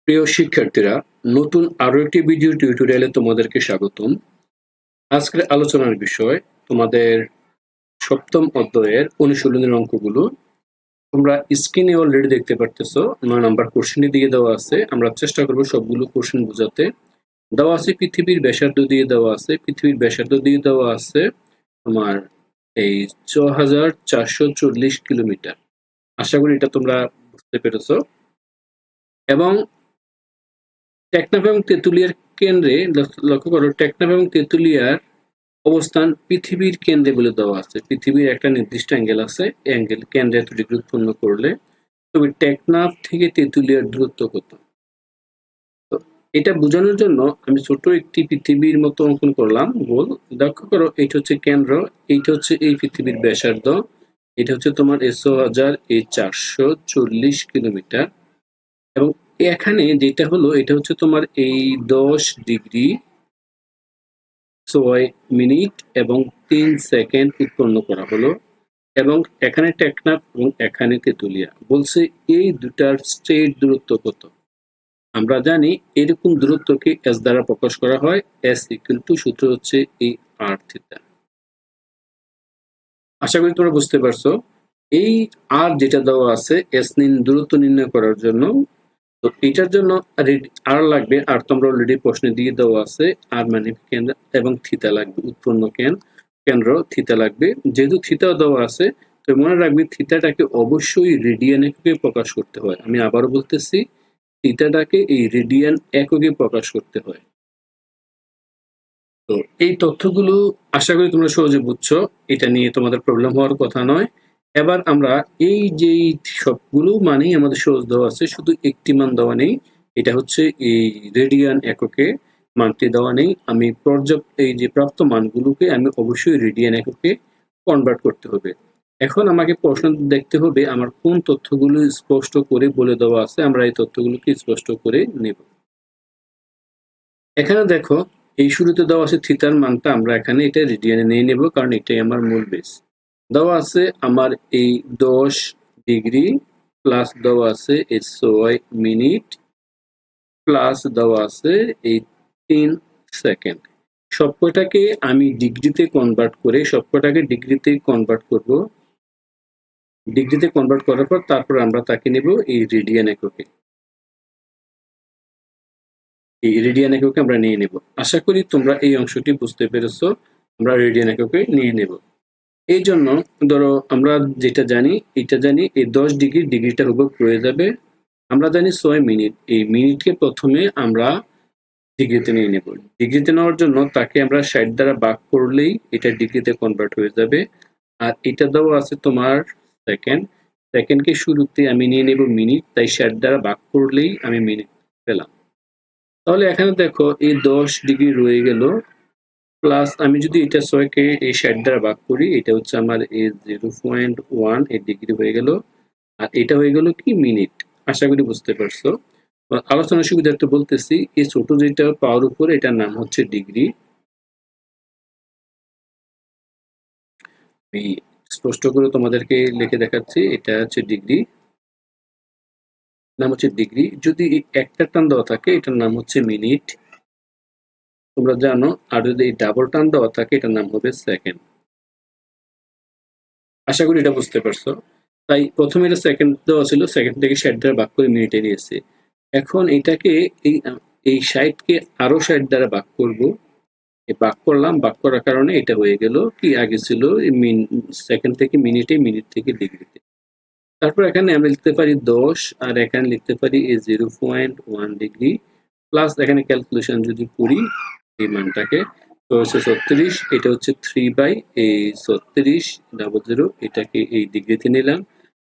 প্রিয় শিক্ষার্থীরা, নতুন আরো একটি ভিডিও টিউটোরিয়ালে তোমাদেরকে স্বাগতম। আজকের আলোচনার বিষয় তোমাদের সপ্তম অধ্যায়ের অনুশীলনের অঙ্কগুলো। তোমরা স্ক্রিনে অলরেডি দেখতে পারতেছো 9 নাম্বার কোশ্চেনটি দিয়ে দেওয়া আছে। আমরা চেষ্টা করব সবগুলো কোশ্চেন বোঝাতে। দেওয়া আছে পৃথিবীর ব্যাসার্ধ দিয়ে দেওয়া আছে। পৃথিবীর ব্যাসার্ধ দিয়ে দেওয়া আছে তোমার এই 6440 কিলোমিটার। আশা করি এটা তোমরা বুঝতে পেরেছো। এবং টেকনাফ এবং তেঁতুলিয়ার কেন্দ্রে লক্ষ্য করো, টেকনাফ এবং তেঁতুলিয়ার অবস্থান পৃথিবীর কেন্দ্রে বলে দেওয়া আছে। পৃথিবীর একটা নির্দিষ্ট অ্যাঙ্গেল আছে, অ্যাঙ্গেল কেন্দ্রে এত ডিগ্রি উৎপন্ন করলে তবে টেকনাফ থেকে তেঁতুলিয়ার দূরত্ব কত। তো এটা বোঝানোর জন্য আমি ছোট একটি পৃথিবীর মতো অঙ্কন করলাম গোল। লক্ষ্য করো, এইটা হচ্ছে কেন্দ্র, এইটা হচ্ছে এই পৃথিবীর ব্যাসার্ধ, এটা হচ্ছে তোমার 440 কিলোমিটার। এবং এখানে যেটা হলো, এটা হচ্ছে তোমার এই 10 ডিগ্রি 6 মিনিট এবং 3 সেকেন্ড উৎপন্ন করা হলো। এবং এখানে টেকনাফ এবং এখানে তেঁতুলিয়া বলছে এই দুটার স্ট্রেট দূরত্ব কত। আমরা জানি এরকম দূরত্বকে এস দ্বারা প্রকাশ করা হয়। এস ইকুয়াল টু সূত্র হচ্ছে এই আর থিটা। আশা করি তোমরা বুঝতে পারছো। এই আর যেটা দেওয়া আছে এস দূরত্ব নির্ণয় করার জন্য, তো এটার জন্য আর লাগবে। আর তোমরা অলরেডি প্রশ্নে দিয়ে দেওয়া আছে আর মানে কেন্দ্র এবং থিতা লাগবে, উৎপন্ন কেন্দ্র থিতা লাগবে। যেহেতু থিতা দেওয়া আছে, তো মনে রাখবে থিতাটাকে অবশ্যই রেডিয়ান এককে প্রকাশ করতে হয়। আমি আবারও বলতেছি, থিতাটাকে এই রেডিয়ান এককে প্রকাশ করতে হয়। তো এই তথ্যগুলো আশা করি তোমরা সহজে বুঝছো। এটা নিয়ে তোমাদের প্রবলেম হওয়ার কথা নয়। এবার আমরা এই যে সবগুলো মানেই আমাদের সহজ দেওয়া আছে, শুধু একটি মান দেওয়া নেই, এটা হচ্ছে এই রেডিয়ান এককে মানটি দেওয়া নেই। আমি এই যে প্রাপ্ত মানগুলোকে আমি অবশ্যই রেডিয়ান এককে কনভার্ট করতে হবে। এখন আমাকে প্রশ্ন দেখতে হবে আমার কোন তথ্যগুলো স্পষ্ট করে বলে দেওয়া আছে। আমরা এই তথ্যগুলোকে স্পষ্ট করে নেব। এখানে দেখো, এই শুরুতে দেওয়া আছে থিতার মানটা, আমরা এখানে এটা রেডিয়ানে নিয়ে নেব, কারণ এটাই আমার মূল বেস। দেওয়া আছে আমার এই 10 ডিগ্রি, প্লাস দেওয়া আছে এই 6 মিনিট, প্লাস দেওয়া আছে এই 3 সেকেন্ড। সবকটাকে আমি ডিগ্রিতে কনভার্ট করে সবকটাকে ডিগ্রিতে কনভার্ট করব। ডিগ্রিতে কনভার্ট করার পর তারপর আমরা তাকে নেব এই রেডিয়ান এককে। এই রেডিয়ান এককে আমরা নিয়ে নেব। আশা করি তোমরা এই অংশটি বুঝতে পেরেছো। আমরা রেডিয়ান এককে নিয়ে নেব। এই জন্য ধরো আমরা যেটা জানি, এটা জানি এই 10 ডিগ্রি, ডিগ্রিটা হুবহু রয়ে যাবে। আমরা জানি 6 মিনিট, এই মিনিটকে প্রথমে আমরা ডিগ্রিতে নিয়ে নেব। ডিগ্রিতে নেওয়ার জন্য তাকে আমরা 60 দ্বারা ভাগ করলেই এটা ডিগ্রিতে কনভার্ট হয়ে যাবে। আর এটা দেওয়া আছে তোমার সেকেন্ড, সেকেন্ডকে শুরুতে আমি নিয়ে নেব মিনিট, তাই 60 দ্বারা ভাগ করলেই আমি মিনিট পেলাম। তাহলে এখানে দেখো এই 10 ডিগ্রি রয়ে গেল, প্লাস আমি যদি এটা 6 কে এই 60 দ্বারা ভাগ করি, এটা হচ্ছে আমার এই 0.1 এই ডিগ্রি হয়ে গেল। আর এটা হয়ে গেল কি মিনিট। আশা করি বুঝতে পারছো। আলোচনার সুবিধার্থে বলতেছি, এই ছোট যেটা পাওয়ার উপরে এটার নাম হচ্ছে ডিগ্রি। আমি স্পষ্ট করে তোমাদেরকে লিখে দেখাচ্ছি, এটা হচ্ছে ডিগ্রি, নাম হচ্ছে ডিগ্রি। যদি একটা টান দেওয়া থাকে এটার নাম হচ্ছে মিনিট, তোমরা জানো। আর যদি এই ডাবল টান দেওয়া থাকে এটার নাম হবে সেকেন্ড। আশা করি এটা বুঝতে পারছো। তাই প্রথমে এটা সেকেন্ড দেওয়া ছিল, সেকেন্ড থেকে 60 দ্বারা ভাগ করে মিনিটে নিয়েছে। এখন এটাকে এই 60 কে আরো 60 দ্বারা ভাগ করব। ভাগ করলাম, ভাগ করার কারণে এটা হয়ে গেল কি, আগে ছিল সেকেন্ড থেকে মিনিটে, মিনিট থেকে ডিগ্রিতে। তারপর এখানে আমরা লিখতে পারি 10, আর এখানে লিখতে পারি এই 0.1 ডিগ্রি, প্লাস এখানে ক্যালকুলেশন যদি করি এই মানটাকে, তো হচ্ছে 36, এটা হচ্ছে 3/3600, এটাকে এই ডিগ্রিতে নিলাম।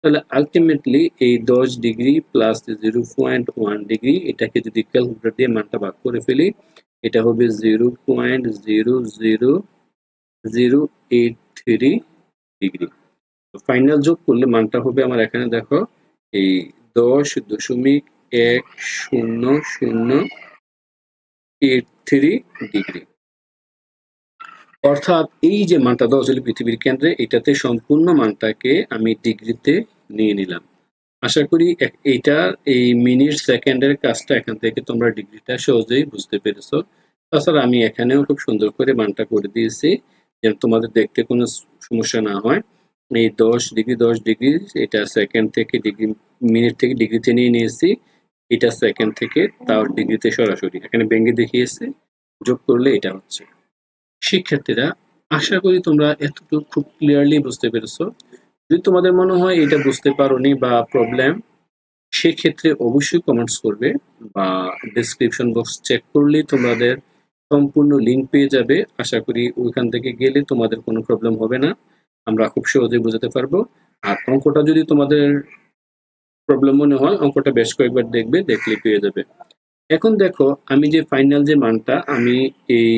তাহলে আলটিমেটলি এই 10 ডিগ্রি প্লাস 0.1 ডিগ্রি, এটাকে যদি ক্যালকুলেটর দিয়ে মানটা ভাগ করে ফেলি, এটা হবে 0.00083 ডিগ্রি। ফাইনাল যোগ করলে মানটা হবে আমার, এখানে দেখো এই 10.1083 ডিগ্রি। অর্থাৎ এই যে মানটা দেওয়া ছিল পৃথিবীর কেন্দ্রে, এটাতে সম্পূর্ণ মানটাকে আমি ডিগ্রিতে নিয়ে নিলাম। আশা করি এইটা এই মিনিট সেকেন্ডের কাজটা এখান থেকে তোমরা ডিগ্রিটা সহজেই বুঝতে পেরেছো। তাছাড়া আমি এখানেও খুব সুন্দর করে মানটা করে দিয়েছি যেন তোমাদের দেখতে কোনো সমস্যা না হয়। এই 10 ডিগ্রি 10 ডিগ্রি এটা সেকেন্ড থেকে ডিগ্রি, মিনিট থেকে ডিগ্রিতে নিয়ে নিয়েছি, এটা সেকেন্ড থেকে তাও ডিগ্রিতে সরাসরি এখানে ভেঙে দেখিয়েছি, যোগ করলে এটা হচ্ছে। শিক্ষার্থীরা, আশা করি তোমরা এতটুকু খুব ক্লিয়ারলি বুঝতে পেরেছো। যদি তোমাদের মনে হয় এটা বুঝতে পারোনি বা প্রবলেম, সেক্ষেত্রে অবশ্যই কমেন্টস করবে বা ডেসক্রিপশন বক্স চেক করলেই তোমাদের সম্পূর্ণ লিঙ্ক পেয়ে যাবে। আশা করি ওইখান থেকে গেলে তোমাদের কোনো প্রবলেম হবে না, আমরা খুব সহজে বোঝাতে পারবো। আর অঙ্কটা যদি তোমাদের প্রবলেম মনে হয়, অঙ্কটা বেশ কয়েকবার দেখবে, দেখলে পেয়ে যাবে। এখন দেখো আমি যে ফাইনাল যে মানটা আমি এই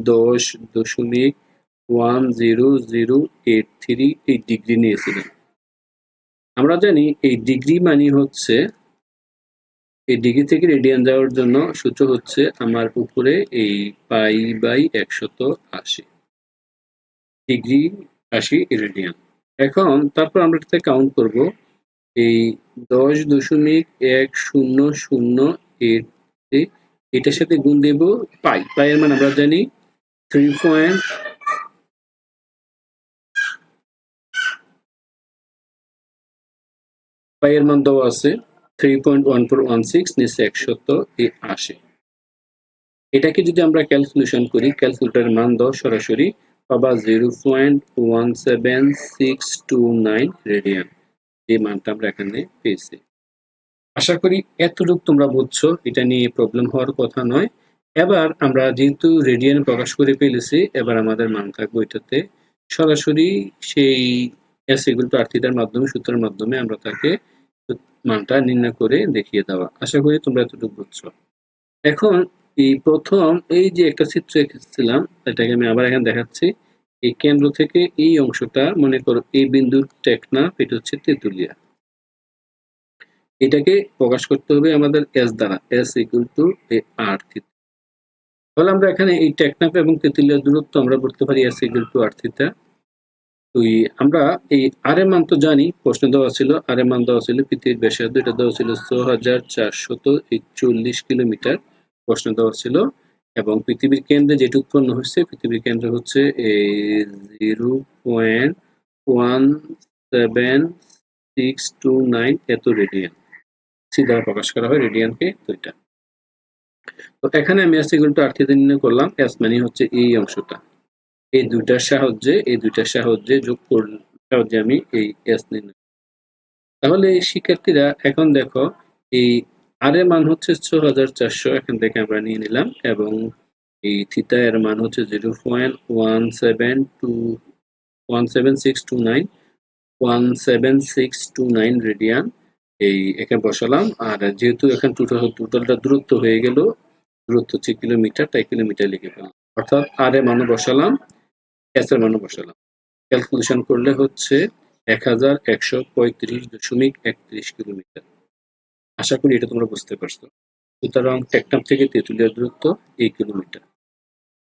10.1083 এই ডিগ্রি নিয়েছিলাম। আমরা জানি এই ডিগ্রি মানে হচ্ছে, এই ডিগ্রি থেকে রেডিয়ান যাওয়ার জন্য সূত্র হচ্ছে আমার উপরে এই π/180 ডিগ্রি 80 রেডিয়ান। এখন তারপর আমরা এটাতে কাউন্ট করব এই 10.100 এটার সাথে গুণ দেব পাই। পাই এর মান আমরা জানি 3. পাই এর মান দেওয়া আছে 3.1416, নিচে 180। এটাকে যদি আমরা ক্যালকুলেশন করি, ক্যালকুলেটরের মান দাও সরাসরি, পাবা 0.17629 রেডিয়ান। এই মানটা আমরা এখানে পেয়েছি। আশা করি এতটুকু তোমরা বুঝছো, এটা নিয়ে প্রবলেম হওয়ার কথা নয়। এবার আমরা যেহেতু রেডিয়ান প্রকাশ করে ফেলেছি, এবার আমাদের মান থাকবে এটাতে সরাসরি সেই S=R মাধ্যমে, সূত্রের মাধ্যমে আমরা তাকে মানটা নির্ণয় করে দেখিয়ে দেওয়া। আশা করি তোমরা এতটুকু বুঝছো। এখন এই প্রথম এই যে একটা চিত্র এঁকেছিলাম, এটাকে আমি আবার এখানে দেখাচ্ছি। এই কেন্দ্র থেকে এই অংশটা মনে করো এই বিন্দুর টেকনাফ, এটা হচ্ছে তেঁতুলিয়া। এটাকে প্রকাশ করতে হবে আমাদের S দ্বারা, S=R থিটা। তাহলে আমরা এখানে এই টেকনাফ এবং তেঁতুলিয়ার দূরত্ব আমরা বলতে পারি S=R থিটা। আমরা এই আর এর মান তো জানি, প্রশ্ন দেওয়া ছিল আর এর মান দেওয়া ছিল পৃথিবীর ব্যাসার্ধ, এটা দেওয়া ছিল 6441 কিলোমিটার প্রশ্ন দেওয়া ছিল। এবং পৃথিবীর কেন্দ্রে যেটা উৎপন্ন হচ্ছে, পৃথিবীর কেন্দ্র হচ্ছে এই 0.17629 এত রেডিয়ান। সি দ্বারা প্রকাশ করা হয় রেডিয়ানকে। তো এখানে আমি S=R থিটা নির্ণয় করলাম। S মানে হচ্ছে এই অংশটা, এই দুইটার সাহায্যে যোগ করলে সাহায্যে আমি এই S নির্ণয়। তাহলে শিক্ষার্থীরা এখন দেখো এই আর এর মান হচ্ছে 6400, এখান থেকে আমরা নিয়ে নিলাম, এবং এই থিটা এর মান হচ্ছে 0.17629 রেডিয়ান। এই এখানে বসালাম, আর যেহেতু এখানে টোটালটা দূরত্ব হয়ে গেল, দূরত্ব হচ্ছে কিলোমিটার, তাই কিলোমিটার লিখে ফেললাম। অর্থাৎ আর এর মানও বসালাম, S এর মানও বসালাম। ক্যালকুলেশন করলে হচ্ছে 1135.31 কিলোমিটার। আশা করি এটা তোমরা বুঝতে পারছো। সুতরাং টেকনাফ থেকে তেঁতুলিয়ার দূরত্ব এই কিলোমিটার।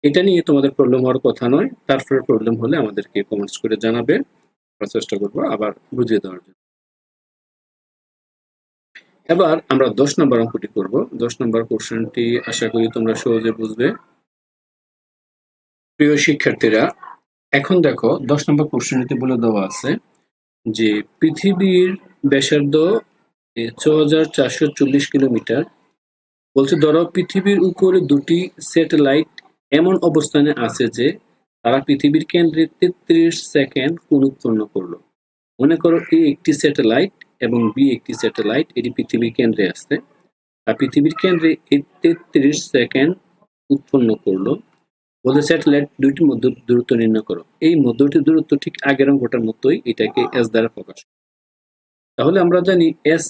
এটা নিয়ে তোমাদের প্রবলেম হওয়ার কথা নয়, তারপরে প্রবলেম হলে আমাদেরকে কমেন্টস করে জানাবে, আমরা চেষ্টা করবো আবার বুঝিয়ে দেওয়ার জন্য। এবার আমরা 10 নম্বর অঙ্কটি করব। 10 নম্বর কোশ্চেনটি আশা করি তোমরা সহজে বুঝবে। প্রিয় শিক্ষার্থীরা, এখন দেখো 10 নম্বর কোশ্চেনটিতে বলে দেওয়া আছে যে পৃথিবীর ব্যাসার্ধ 6440 কিলোমিটার। বলছে ধরো পৃথিবীর উপরে দুটি স্যাটেলাইট এমন অবস্থানে আছে যে তারা পৃথিবীর কেন্দ্রে 33 সেকেন্ড কোণ উৎপন্ন করলো। মনে করো এ একটি স্যাটেলাইট এবং বি একটি স্যাটেলাইট, এটি পৃথিবীর কেন্দ্রে আছে, আর পৃথিবীর কেন্দ্রে 33 সেকেন্ড উৎপন্ন করলো। বলতে স্যাটেলাইট দুইটির মধ্যে দূরত্ব নির্ণয় করো। এই মধ্যবর্তী দূরত্ব ঠিক আগের অঙ্কটার মতোই, এটাকে S দ্বারা প্রকাশ। তাহলে আমরা জানি S=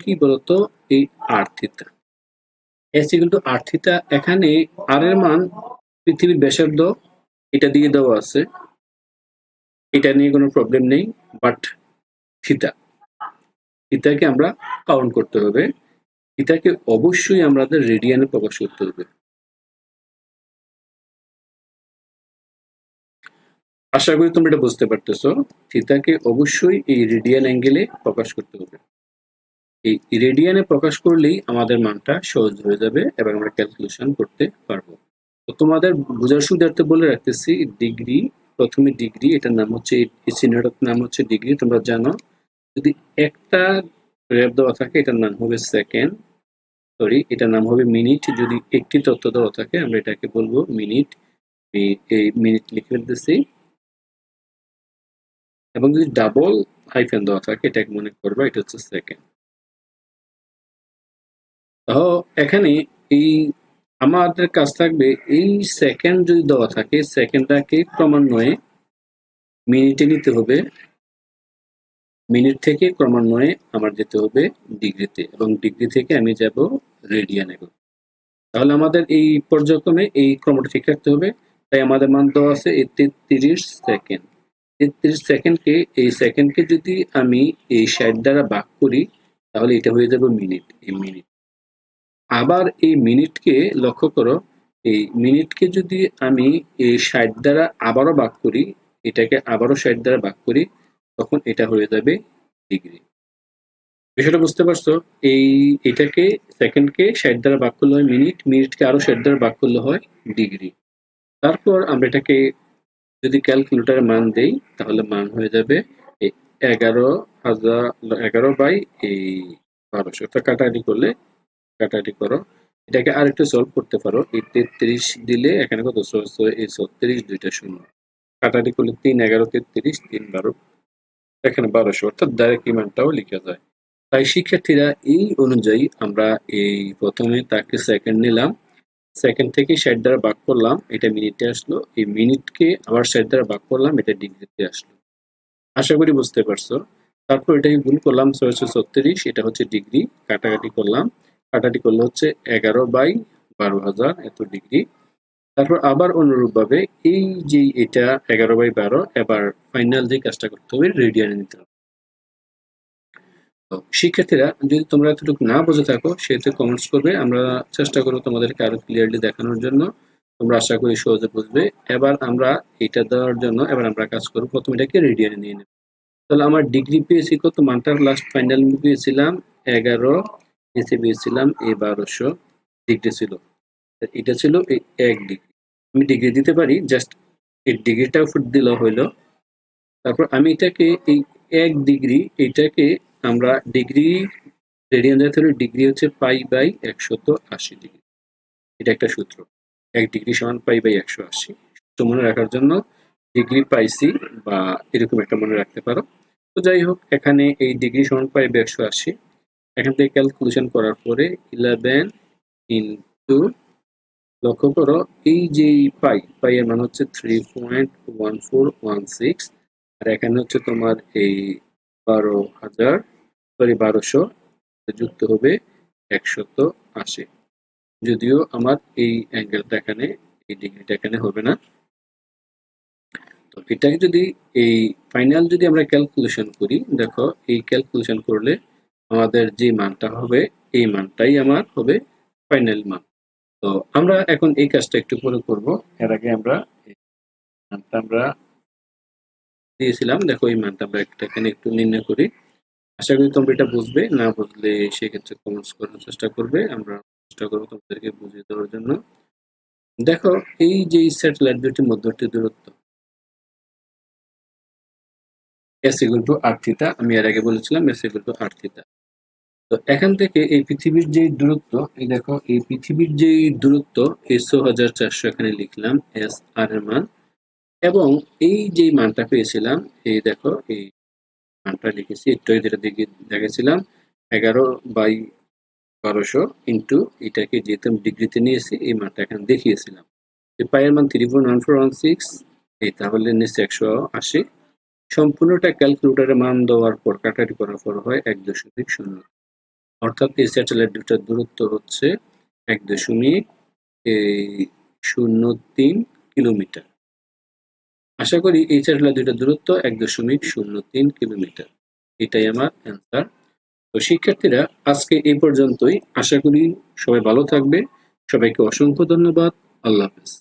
কি বলতো, এই R থিটা। S=R theta. এখানে আর এর মান পৃথিবীর ব্যাসার্ধ, এটা দিয়ে দেওয়া আছে, এটা নিয়ে কোনো প্রবলেম নেই। বাট থিতাকে আমরা কাউন্ট করতে হবে, থিতাকে অবশ্যই আমাদের রেডিয়ানে প্রকাশ করতে হবে। আশা করি তোমরা এটা বুঝতে পারতেছো, থিতাকে অবশ্যই এই রেডিয়ান অ্যাঙ্গেলে প্রকাশ করতে হবে। এই রেডিয়ানে প্রকাশ করলেই আমাদের মানটা সহজ হয়ে যাবে এবং আমরা ক্যালকুলেশন করতে পারবো। তো তোমাদের বোঝার সুবিধার্থে বলে রাখতেছি, ডিগ্রি, প্রথমে ডিগ্রি, এটার নাম হচ্ছে, এই চিহ্নটার নাম হচ্ছে ডিগ্রি, তোমরা জানো। যদি একটা গ্রাফ দেওয়া থাকে এটার নাম হবে সেকেন্ড, সরি এটার নাম হবে মিনিট। যদি একটি তথ্য দেওয়া থাকে আমরা এটাকে বলবো মিনিট। এই মিনিট লিখে ফেলতেছি। এবং যদি ডাবল হাইফেন দেওয়া থাকে এটাকে মনে করবা এটা হচ্ছে সেকেন্ড। তো এখানে এই আমাদের কাজ থাকবে, এই সেকেন্ড যদি দেওয়া থাকে সেকেন্ডটাকে ক্রমান্বয়ে মিনিটে নিতে হবে, মিনিট থেকে ক্রমান্বয়ে আমার যেতে হবে ডিগ্রিতে, এবং ডিগ্রি থেকে আমি যাব রেডিয়ানে। তাহলে আমাদের এই পর্যায়ক্রমে এই ক্রমটা ঠিক রাখতে হবে। তাই আমাদের মান দেওয়া আছে 33 সেকেন্ড। 33 সেকেন্ডকে, এই সেকেন্ডকে যদি আমি এই 60 দ্বারা ভাগ করি তাহলে এটা হয়ে যাবে মিনিট। এই মিনিট, আবার এই মিনিটকে লক্ষ্য করো, এই মিনিটকে যদি আমি এই 60 দ্বারা আবারও ভাগ করি, এটাকে আবারও 60 দ্বারা ভাগ করি, তখন এটা হয়ে যাবে ডিগ্রি। বিষয়টা বুঝতে পারছো? এটাকে সেকেন্ডকে 60 দ্বারা ভাগ করলে হয় মিনিট, মিনিটকে আরো 60 দ্বারা ভাগ করলে হয় ডিগ্রি। তারপর আমরা এটাকে যদি ক্যালকুলেটরে মান দেই তাহলে মান হয়ে যাবে 11,000 এই 1200। কাটাকাটি করলে, কাটাকাটি করো, এটাকে আরেকটু সলভ করতে পারো। এই 33 দিলে এখানে কত, এই 36, দুইটা শূন্য, কাটাকাটি করলে 3 11 33, 3 12, এখানে 1200, অর্থাৎ ডাইরেক্ট এই মানটাও লিখা যায়। তাই শিক্ষার্থীরা এই অনুযায়ী আমরা এই প্রথমে তাকে সেকেন্ড নিলাম, সেকেন্ড থেকে 60 দ্বারা ভাগ করলাম, এটা মিনিটে আসলো, এই মিনিটকে আবার 60 দ্বারা ভাগ করলাম, এটা ডিগ্রিতে আসলো। আশা করি বুঝতে পারছো। তারপর এটাকে গুণ করলাম 636, এটা হচ্ছে ডিগ্রি, কাটাকাটি করলাম, কাটাকাটি করলে হচ্ছে 11/12,000, এত ডিগ্রি। তারপর আবার অনুরূপভাবে এই যে এটা 11/12, এবার ফাইনাল যে কাজটা করতে হবে রেডিয়ানে নিতে হবে। তো শিক্ষার্থীরা যদি তোমরা এতটুকু না বুঝে থাকো সেহেতু কমেন্টস করবে, আমরা চেষ্টা করবো তোমাদেরকে আরো ক্লিয়ারলি দেখানোর জন্য। তোমরা আশা করি সহজে বুঝবে। এবার আমরা এটা দেওয়ার জন্য এবার আমরা কাজ করবো, প্রথমে এটাকে রেডিয়ানে নিয়ে নেব। তাহলে আমার ডিগ্রি পেয়েছি কত, মানটা লাস্ট ফাইনাল পেয়েছিলাম 11, নিচে পেয়েছিলাম এই 1200 ডিগ্রি ছিল। এটা ছিল এই 1 ডিগ্রি। আমি ডিগ্রি দিতে পারি, জাস্ট এই ডিগ্রিটা ফুট দিলে হইলো। তারপর আমি এটাকে এই 1 ডিগ্রি, এটাকে আমরা ডিগ্রি, রেডিয়ান জাতীয় ডিগ্রি হচ্ছে পাই/180 ডিগ্রি। এটা একটা সূত্র, 1 ডিগ্রি সমান পাই/180। তো মনে রাখার জন্য ডিগ্রি পাইছি বা এরকম একটা মনে রাখতে পারো। তো যাই হোক, এখানে এই ডিগ্রি সমান পাই/180, এখান থেকে ক্যালকুলেশন করার পরে 11 ইন্টু, লক্ষ্য করো এই যে পাই এর মান হচ্ছে 3.1416, আর এখানে হচ্ছে তোমার এই 1200 যুক্ত হবে 180। যদিও আমার এই অ্যাঙ্গেলটা এখানে, এই ডিগ্রিটা এখানে হবে না। তো এটাকে যদি এই ফাইনাল যদি আমরা ক্যালকুলেশন করি, দেখো এই ক্যালকুলেশন করলে আমাদের যে মানটা হবে এই মানটাই আমার হবে ফাইনাল মান। তো আমরা এখন এই কাজটা একটু পরে করব, এর আগে আমরা এই মানটা আমরা দিয়েছিলাম, দেখো এই মানটা আমরা এখানে একটু নির্ণয় করি। আশা করি তোমরা এটা বুঝবে, না বুঝলে সেক্ষেত্রে কমেন্টস করার চেষ্টা করবে, আমরা চেষ্টা করবো তোমাদেরকে বুঝিয়ে দেওয়ার জন্য। দেখো এই যে স্যাটেলাইট দুটির মধ্যবর্তী দূরত্ব s=r θ, আমি এর আগে বলেছিলাম s=r θ। তো এখান থেকে এই পৃথিবীর যে দূরত্ব, এই দেখো এই পৃথিবীর যে দূরত্ব 100,400 এখানে লিখলাম এস আর এর মান, এবং এই যে মানটা পেয়েছিলাম এই দেখো এই মানটা লিখেছি একটু যেটা দেখেছিলাম 11/1200 ইন্টু এটাকে যেহেতু ডিগ্রিতে নিয়েছি এই মানটা এখানে দেখিয়েছিলাম। পাইয়ের মান 3.1416, এই তাহলে নিচে 180। সম্পূর্ণটা ক্যালকুলেটরে মান দেওয়ার পর কাটাকাটি করার পর হয় 1.0, অর্থাৎ এই স্যাটেলাইট দুটার দূরত্ব হচ্ছে 1.03 কিলোমিটার। আশা করি এই স্যাটেলাইট দুটার দূরত্ব 1.03 কিলোমিটার। এটাই আমার অ্যান্সার। তো শিক্ষার্থীরা আজকে এই পর্যন্তই। আশা করি সবাই ভালো থাকবে। সবাইকে অসংখ্য ধন্যবাদ। আল্লাহ হাফেজ।